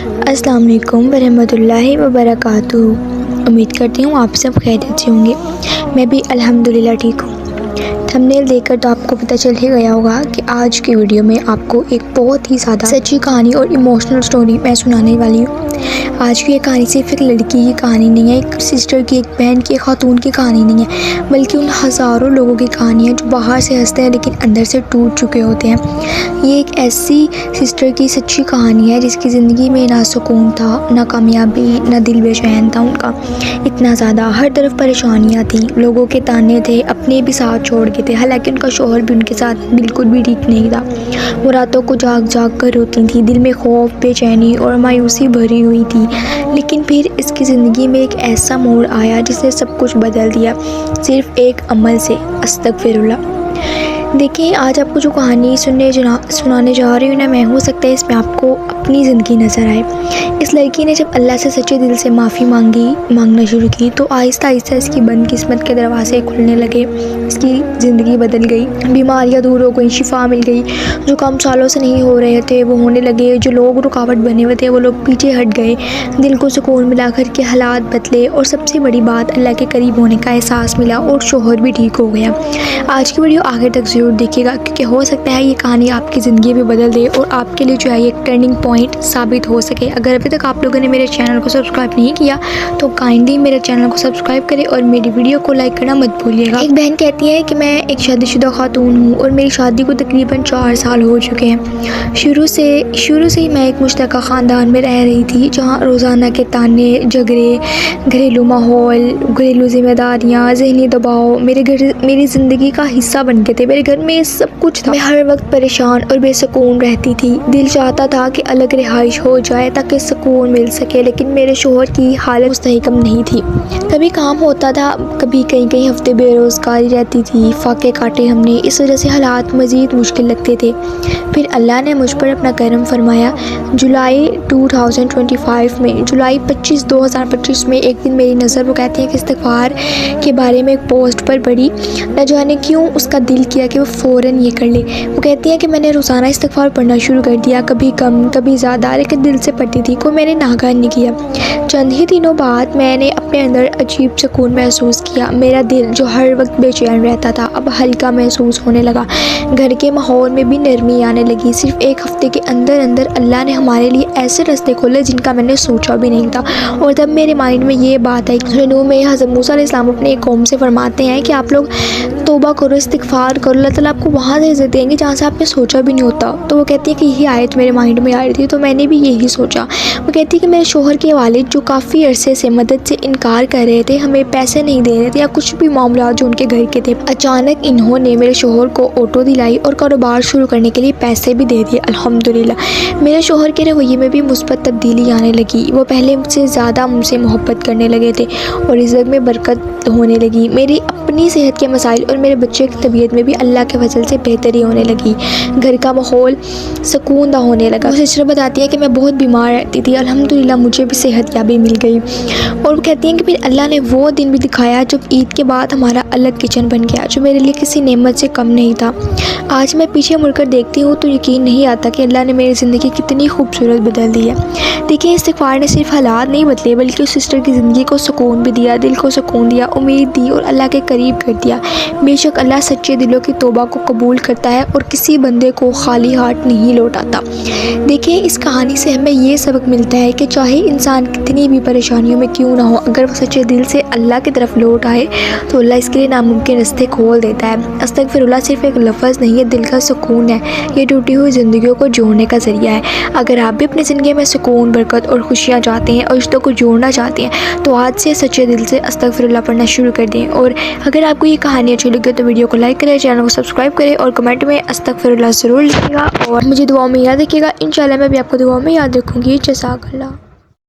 अस्सलाम वालेकुम वरहमतुल्लाहि वबरकातुहू। उम्मीद करती हूँ आप सब खैरियत से होंगे। मैं भी अल्हम्दुलिल्लाह ठीक हूँ। थंबनेल देखकर तो आपको पता चल ही गया होगा कि आज की वीडियो में आपको एक बहुत ही ज़्यादा सच्ची कहानी और इमोशनल स्टोरी मैं सुनाने वाली हूँ। आज की ये कहानी सिर्फ एक लड़की की कहानी नहीं है, एक सिस्टर की, एक बहन की, एक खातून की कहानी नहीं है, बल्कि उन हज़ारों लोगों की कहानी है जो बाहर से हंसते हैं लेकिन अंदर से टूट चुके होते हैं। ये एक ऐसी सिस्टर की सच्ची कहानी है जिसकी ज़िंदगी में ना सुकून था, ना कामयाबी, ना दिल बेचैन था उनका। इतना ज़्यादा हर तरफ परेशानियाँ थी, लोगों के ताने थे, अपने भी साथ छोड़ के थे। हालांकि उनका शोहर भी उनके साथ बिल्कुल भी ठीक नहीं था। वो रातों को जाग जाग कर रोती थी, दिल में खौफ, बेचैनी और मायूसी भरी हुई थी। लेकिन फिर इसकी ज़िंदगी में एक ऐसा मोड़ आया जिसने सब कुछ बदल दिया, सिर्फ एक अमल से। अस्तगफिरुल्लाह। देखिए, आज आपको जो कहानी सुनाने जा रही हूँ ना मैं, हो सकता है इसमें आपको अपनी ज़िंदगी नज़र आए। इस लड़की ने जब अल्लाह से सच्चे दिल से माफ़ी मांगना शुरू की तो आहिस्ता आहिस्ता इसकी बंद किस्मत के दरवाजे खुलने लगे। इसकी ज़िंदगी बदल गई, बीमारियाँ दूर हो गई, शिफा मिल गई। जो काम सालों से नहीं हो रहे थे वो होने लगे, जो लोग रुकावट बने हुए थे वो लोग पीछे हट गए। दिल को सुकून मिला, घर के हालात बदले और सबसे बड़ी बात, अल्लाह के करीब होने का एहसास मिला और शोहर भी ठीक हो गया। आज की वीडियो आगे तक ज़रूर देखिएगा क्योंकि हो सकता है ये कहानी आपकी ज़िंदगी भी बदल दे और आपके लिए जो है एक टर्निंग पॉइंट साबित हो सके। अगर अभी तक आप लोगों ने मेरे चैनल को सब्सक्राइब नहीं किया तो काइंडली मेरे चैनल को सब्सक्राइब करें और मेरी वीडियो को लाइक करना मत भूलिएगा। एक बहन कहती है कि मैं एक शादीशुदा खातून हूँ और मेरी शादी को तकरीबन 4 साल हो चुके हैं। शुरू से ही मैं एक मुश्तरका ख़ानदान में रह रही थी जहाँ रोज़ाना के ताने, झगड़े, घरेलू माहौल, घरेलू जिम्मेदारियाँ, ज़हनी दबाव मेरी ज़िंदगी का हिस्सा बन गए थे। मेरे घर में सब कुछ था। मैं हर वक्त परेशान और बेसुकून रहती थी। दिल चाहता था कि अलग रिहाइश हो जाए ताकि सुकून मिल सके, लेकिन मेरे शोहर की हालत मुस्तहकम नहीं थी। कभी काम होता था, कभी कई हफ्ते बेरोज़गारी रहती थी। फाके काटे हमने, इस वजह से हालात मज़ीद मुश्किल लगते थे। फिर अल्लाह ने मुझ पर अपना करम फरमाया। जुलाई 25 2025 में एक दिन मेरी नज़र, वो कहती है कि इस्तिग़फ़ार के बारे में एक पोस्ट पर पड़ी। न जाने क्यों उसका दिल किया कि वो फ़ौरन ये कर ले। वो कहती है कि मैंने रोज़ाना इस्तिग़फ़ार पढ़ना शुरू कर दिया, कभी कम कभी ज़्यादा, लेकिन दिल से पढ़ती थी, कोई मैंने नागान नहीं किया। चंद ही दिनों बाद मैंने अपने अंदर अजीब सुकून महसूस किया। मेरा दिल जो हर वक्त बेचैन रहता था अब हल्का महसूस होने लगा। घर के माहौल में भी नरमी आने लगी। सिर्फ एक हफ्ते के अंदर अंदर अल्लाह ने हमारे लिए ऐसे रास्ते खोले जिनका मैंने सोचा भी नहीं था। और तब मेरे माइंड में ये बात आई कि नूह में हज़रत मूसा अलैहिस्सलाम अपने एक कौम से फरमाते हैं कि आप लोग तौबा करो, इस्तिग़फ़ार करो, अल्लाह ताला आपको वहाँ से इज़्ज़त देंगे जहाँ से आपने सोचा भी नहीं होता। तो वो कहती है कि यही आयत मेरे माइंड में आ रही थी तो मैंने भी यही सोचा। वो कहती है कि मेरे शोहर के वालिद जो काफ़ी अरसे से मदद से इनकार कर रहे थे, हमें पैसे नहीं दे रहे थे या कुछ भी मामला जो उनके घर के थे, अचानक इन्होंने मेरे शोहर को ऑटो दिलाई और कारोबार शुरू करने के लिए पैसे भी दे दिए। अल्हम्दुलिल्लाह। मेरे शोहर के रवैये में भी मुस्बत तब्दीली आने लगी। वो पहले मुझसे ज़्यादा मुझसे मोहब्बत करने लगे थे और रिज़्क़ में बरकत होने लगी। मेरी अपनी सेहत के मसाइल और मेरे बच्चे की तबीयत में भी अल्लाह के फजल से बेहतरी होने लगी। घर का माहौल सुकूनदा होने लगा। वो सिस्टर बताती है कि मैं बहुत बीमार रहती थी, अल्हम्दुलिल्लाह मुझे भी सेहत याबी मिल गई। और वो कहती हैं कि फिर अल्लाह ने वो दिन भी दिखाया जब ईद के बाद हमारा अलग किचन बन गया, जो मेरे लिए किसी नेमत से कम नहीं था। आज मैं पीछे मुड़कर देखती हूँ तो यकीन नहीं आता कि अल्लाह ने मेरी ज़िंदगी कितनी खूबसूरत बदल दी है। देखिए, इस्तिग़फ़ार ने सिर्फ हालात नहीं बदले बल्कि उस सिस्टर की ज़िंदगी को सुकून भी दिया, दिल को सुकून दिया, उम्मीद दी और अल्लाह के करीब कर दिया। बेशक अल्लाह सच्चे दिलों की तौबा को कबूल करता है और किसी बंदे को खाली हाथ नहीं लौटाता। देखिए, इस कहानी से हमें ये सबक मिलता है कि चाहे इंसान कितनी भी परेशानियों में क्यों ना हो, अगर वो सच्चे दिल से अल्लाह की तरफ लौट आए तो अल्लाह इसके लिए नामुमकिन रास्ते खोल देता है। अस्तगफिरुल्लाह सिर्फ एक लफ्ज़ नहीं है, दिल का सुकून है। ये टूटी हुई ज़िंदगियों को जोड़ने का ज़रिया है। अगर आप भी अपनी ज़िंदगी में सुकून, बरकत और खुशियाँ चाहते हैं और रिश्तों को जोड़ना चाहते हैं तो आज से सच्चे दिल से अस्तगफिरुल्लाह पढ़ना शुरू कर दें। और अगर आपको ये कहानी अच्छी लगे तो वीडियो को लाइक करें, चैनल को सब्सक्राइब करें और कमेंट में अस्तगफिरुल्लाह ज़रूर लिखिएगा और मुझे दुआ में याद रखिएगा। इंशाल्लाह मैं भी आपको दुआ में याद रखूँगी। जज़ाकल्लाह।